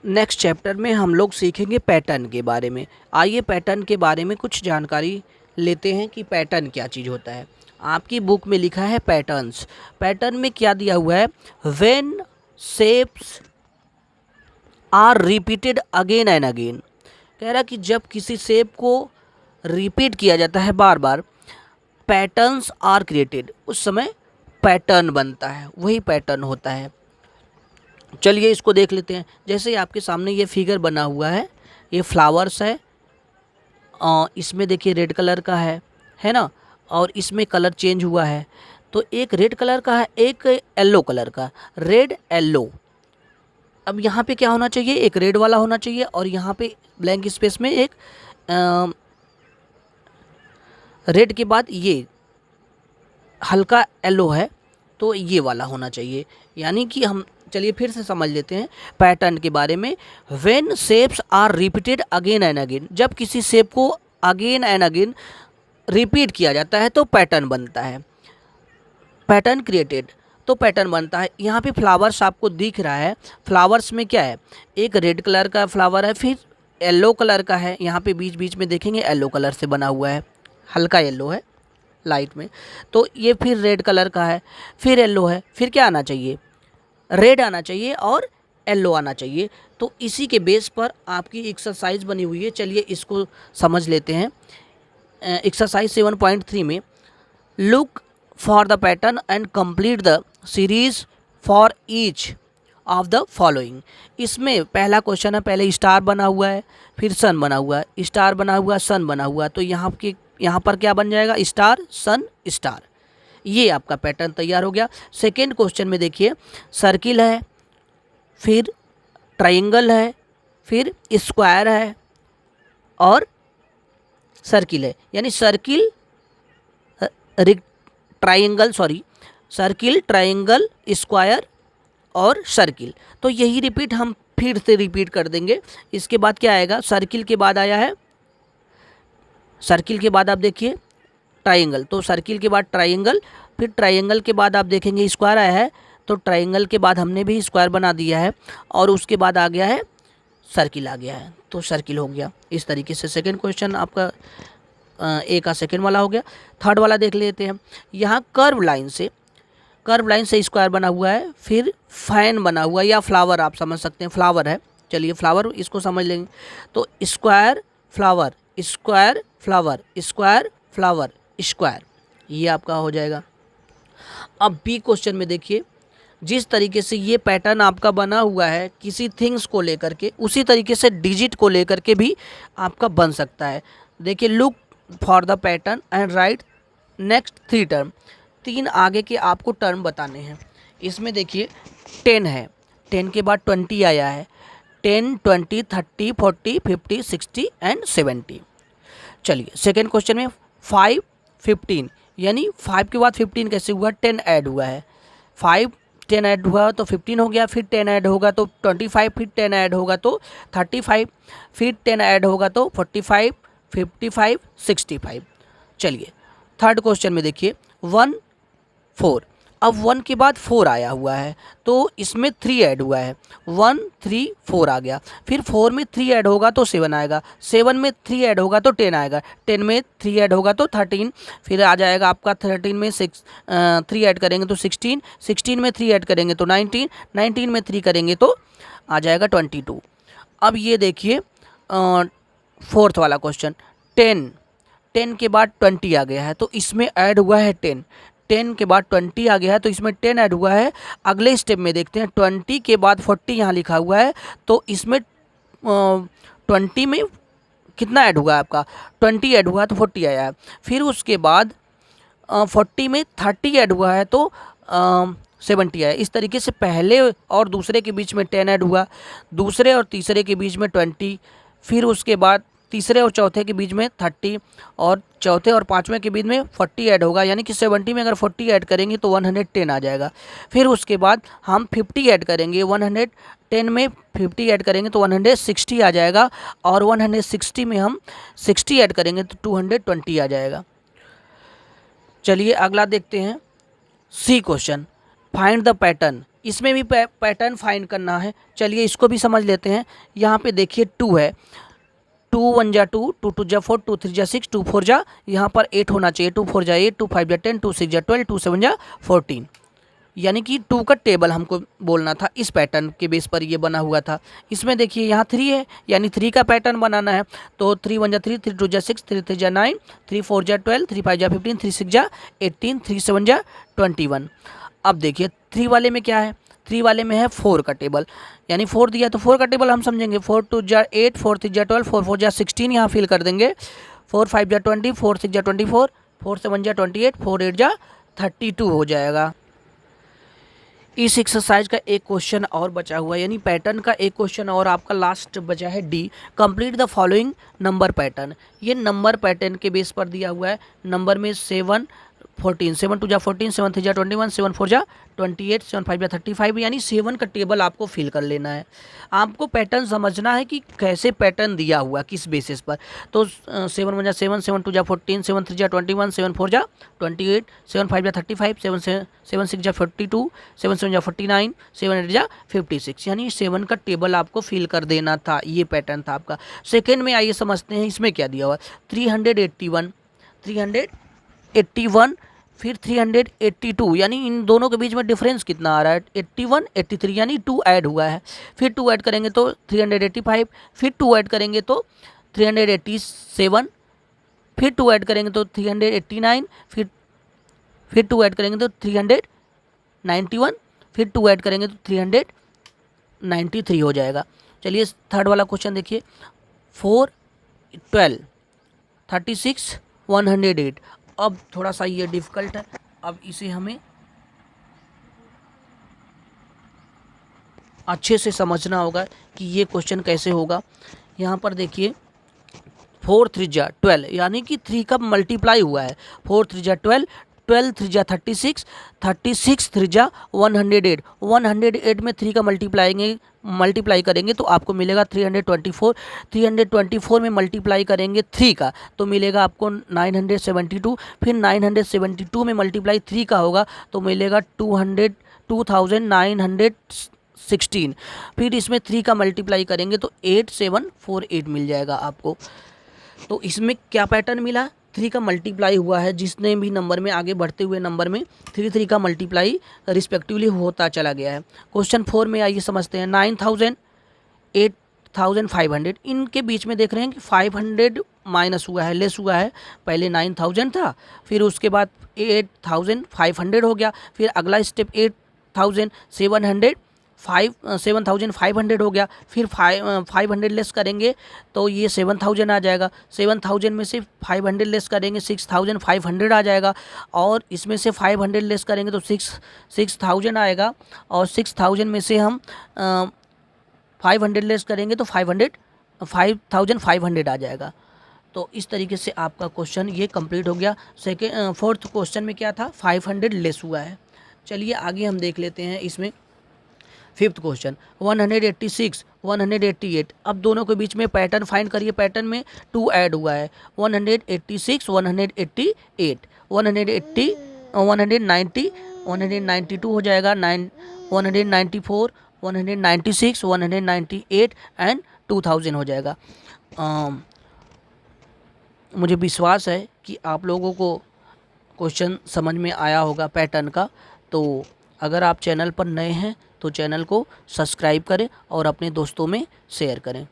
Next chapter में हम लोग सीखेंगे पैटर्न के बारे में। आइए पैटर्न के बारे में कुछ जानकारी लेते हैं कि पैटर्न क्या चीज़ होता है। आपकी बुक में लिखा है पैटर्न्स। पैटर्न में क्या दिया हुआ है, when shapes are repeated again and again. कह रहा कि जब किसी शेप को रिपीट किया जाता है बार बार, पैटर्न्स आर क्रिएटेड, उस समय पैटर्न बनता है, वही पैटर्न होता है। चलिए इसको देख लेते हैं। जैसे ही आपके सामने ये फिगर बना हुआ है, ये फ्लावर्स है, इसमें देखिए रेड कलर का है ना, और इसमें कलर चेंज हुआ है। तो एक रेड कलर का है, एक येलो कलर का, रेड येलो। अब यहाँ पे क्या होना चाहिए, एक रेड वाला होना चाहिए, और यहाँ पे ब्लैंक स्पेस में एक रेड के बाद ये हल्का येलो है, तो ये वाला होना चाहिए। यानी कि हम चलिए फिर से समझ लेते हैं पैटर्न के बारे में। When shapes are repeated again and again, जब किसी शेप को अगेन एंड अगेन रिपीट किया जाता है तो पैटर्न बनता है। पैटर्न क्रिएटेड, तो पैटर्न बनता है। यहाँ पे फ्लावर्स आपको दिख रहा है, फ्लावर्स में क्या है, एक रेड कलर का फ्लावर है, फिर येलो कलर का है, यहाँ पे बीच बीच में देखेंगे येलो कलर से बना हुआ है, हल्का येलो है लाइट में। तो ये फिर रेड कलर का है, फिर येलो है, फिर क्या आना चाहिए, रेड आना चाहिए और येलो आना चाहिए। तो इसी के बेस पर आपकी एक्सरसाइज बनी हुई है। चलिए इसको समझ लेते हैं। एक्सरसाइज 7.3 में look for the pattern and complete the series for each of the following. इसमें पहला क्वेश्चन है, पहले स्टार बना हुआ है, फिर सन बना हुआ है, स्टार बना हुआ, सन बना हुआ, तो यहाँ पर क्या बन जाएगा, स्टार सन स्टार। ये आपका पैटर्न तैयार हो गया। सेकेंड क्वेश्चन में देखिए, सर्किल है, फिर ट्रायंगल है, फिर स्क्वायर है और सर्किल है। यानी circle triangle, circle, triangle, square और सर्किल। तो यही रिपीट हम फिर से रिपीट कर देंगे। इसके बाद क्या आएगा, सर्किल के बाद आया है, सर्किल के बाद आप देखिए ट्रायंगल, तो सर्किल के बाद ट्रायंगल, फिर ट्रायंगल के बाद आप देखेंगे स्क्वायर आया है, तो ट्रायंगल के बाद हमने भी स्क्वायर बना दिया है, और उसके बाद आ गया है सर्किल आ गया है, तो सर्किल हो गया। इस तरीके से सेकंड क्वेश्चन आपका ए का सेकंड वाला हो गया। थर्ड वाला देख लेते हैं। यहाँ कर्व लाइन से स्क्वायर बना हुआ है, फिर फैन बना हुआ है, या फ्लावर आप समझ सकते हैं, फ्लावर है। चलिए फ्लावर इसको समझ लेंगे। तो square flower, square flower, square flower, square, ये आपका हो जाएगा। अब बी क्वेश्चन में देखिए, जिस तरीके से ये पैटर्न आपका बना हुआ है किसी थिंग्स को लेकर के, उसी तरीके से डिजिट को लेकर के भी आपका बन सकता है। देखिए, look for the pattern and right next 3 term. 3 आगे के आपको टर्म बताने हैं। इसमें देखिए 10 है, 10 के बाद 20 आया है, 10, 20, 30, 40, 50, 60 एंड 70। चलिए सेकेंड क्वेश्चन में 5, 15, यानी 5 के बाद 15 कैसे हुआ, 10 ऐड हुआ है, 5 10 ऐड हुआ तो 15 हो गया, फिर 10 ऐड होगा तो 25, फिर 10 ऐड होगा तो 35, फिर 10 ऐड होगा तो 45, 55, 65। चलिए थर्ड क्वेश्चन में देखिए 1, 4। अब 1 के बाद 4 आया हुआ है, तो इसमें 3 ऐड हुआ है, 1, 3, 4 आ गया, फिर 4 में 3 ऐड होगा तो 7 आएगा, 7 में 3 ऐड होगा तो 10 आएगा, 10 में 3 ऐड होगा तो 13, फिर आ जाएगा आपका 13 में 3 ऐड करेंगे तो 16, 16 में 3 ऐड करेंगे तो 19, 19 में 3 करेंगे तो आ जाएगा 22। अब ये देखिए फोर्थ वाला क्वेश्चन, 10 के बाद 20 आ गया है, तो इसमें ऐड हुआ है 10 के बाद 20 आ गया है, तो इसमें 10 ऐड हुआ है। अगले स्टेप में देखते हैं, 20 के बाद 40 यहाँ लिखा हुआ है, तो इसमें 20 में कितना ऐड हुआ है आपका, 20 ऐड हुआ है तो 40 आया है। फिर उसके बाद 40 में 30 ऐड हुआ है तो 70 आया। इस तरीके से पहले और दूसरे के बीच में 10 ऐड हुआ, दूसरे और तीसरे के बीच में 20, फिर उसके बाद तीसरे और चौथे के बीच में 30, और चौथे और पाँचवें के बीच में 40 ऐड होगा, यानी कि 70 में अगर 40 ऐड करेंगे तो 110 आ जाएगा। फिर उसके बाद हम 50 ऐड करेंगे, 110 में 50 ऐड करेंगे तो 160 आ जाएगा, और 160 में हम 60 ऐड करेंगे तो 220 आ जाएगा। चलिए अगला देखते हैं सी क्वेश्चन, फाइंड द पैटर्न इसमें भी पैटर्न फाइंड करना है। चलिए इसको भी समझ लेते हैं। यहाँ पे देखिए 2 है, 2 1 जा 2, 2 2 जा 4, 2 3 जा 6, 2 4 जा यहाँ पर 8 होना चाहिए, 2 4 जा 8, 2 5 जा 10, 2 6 जा 12, 2 7 जा 14, यानी कि 2 का टेबल हमको बोलना था। इस पैटर्न के बेस पर ये बना हुआ था। इसमें देखिए यहाँ 3 है, यानी 3 का पैटर्न बनाना है। तो 3 1 जा 3, 3 2 जा 6, 3 3 जा 9, 3 4 जा 12, 3 5 जा 15, 3 6 जा 18, 3 7 जा 21। अब देखिए 3 वाले में क्या है, 3 वाले में है 4 का टेबल, यानी 4 दिया तो 4 का टेबल हम समझेंगे। 4 2 जा 8, 4 3 जा 12, 4 4 जा 16, यहाँ फिल कर देंगे। 4 5 जा 20, 4 6 जा 24, 4 7 जा 28, 4 8 जा 32 हो जाएगा। इस एक्सरसाइज का एक क्वेश्चन और बचा हुआ है, यानी पैटर्न का एक क्वेश्चन और आपका लास्ट बचा है D, complete the following number pattern. ये नंबर पैटर्न के बेस पर दिया हुआ है। नंबर में 7 14, 7 2 जा 14, 7 3 जा 21, 7 4 जा 28, 7 5 जा 35, यानी 7 का टेबल आपको फिल कर लेना है। आपको पैटर्न समझना है कि कैसे पैटर्न दिया हुआ किस बेसिस पर। तो 7 1 जा 7, 7 2 जा 14, 7 3 जा 21, 7 4 जा 28, 7 5 जा 35, 7 6 जा 42, 7 7 जा 49, 7 8 जा 56, यानी 7 का टेबल आपको फिल कर देना था। ये पैटर्न था आपका। सेकेंड में आइए समझते हैं इसमें क्या दिया हुआ। 381, 381, फिर 382, यानी इन दोनों के बीच में डिफरेंस कितना आ रहा है, 81 83, यानी 2 ऐड हुआ है। फिर 2 ऐड करेंगे तो 385, फिर 2 ऐड करेंगे तो 387, फिर 2 ऐड करेंगे तो 389, फिर 2 ऐड करेंगे तो 391, फिर 2 ऐड करेंगे तो 393 हो जाएगा। चलिए थर्ड वाला क्वेश्चन देखिए। 4 12 36 108। अब थोड़ा सा ये डिफ़िकल्ट है, अब इसे हमें अच्छे से समझना होगा कि ये क्वेश्चन कैसे होगा। यहाँ पर देखिए 4 3 जा 12, यानी कि 3 का मल्टीप्लाई हुआ है। 4 3 जा 12, 12 3 जा 36, 36 3 जा 108, 108 में 3 का मल्टीप्लाई करेंगे तो आपको मिलेगा 324, 324 में मल्टीप्लाई करेंगे 3 का तो मिलेगा आपको 972, फिर 972 में मल्टीप्लाई 3 का होगा तो मिलेगा 2916, फिर इसमें 3 का मल्टीप्लाई करेंगे तो 8748 मिल जाएगा आपको। तो इसमें क्या पैटर्न मिला, 3 का मल्टीप्लाई हुआ है, जिसने भी नंबर में आगे बढ़ते हुए नंबर में 3 का मल्टीप्लाई रिस्पेक्टिवली होता चला गया है। क्वेश्चन 4 में आइए समझते हैं। 9000 8500, इनके बीच में देख रहे हैं कि 500 माइनस हुआ है, लेस हुआ है। पहले 9000 था, फिर उसके बाद 8500 हो गया, फिर अगला स्टेप 7500 हो गया, फिर 500 लेस करेंगे तो ये 7000 आ जाएगा। 7000 में से 500 लेस करेंगे 6500 आ जाएगा, और इसमें से 500 लेस करेंगे तो 6000 आएगा, और 6000 में से हम 500 लेस करेंगे तो 5500 आ जाएगा। तो इस तरीके से आपका क्वेश्चन ये कंप्लीट हो गया। फोर्थ क्वेश्चन में क्या था, 500 लेस हुआ है। चलिए आगे हम देख लेते हैं इसमें। फिफ्थ क्वेश्चन 186 188, अब दोनों के बीच में पैटर्न फाइंड करिए। पैटर्न में 2 ऐड हुआ है, 186 188, 180 190 192 हो जाएगा, 194 196 198 एंड 2000 हो जाएगा। मुझे विश्वास है कि आप लोगों को क्वेश्चन समझ में आया होगा पैटर्न का। तो अगर आप चैनल पर नए हैं तो चैनल को सब्सक्राइब करें और अपने दोस्तों में शेयर करें।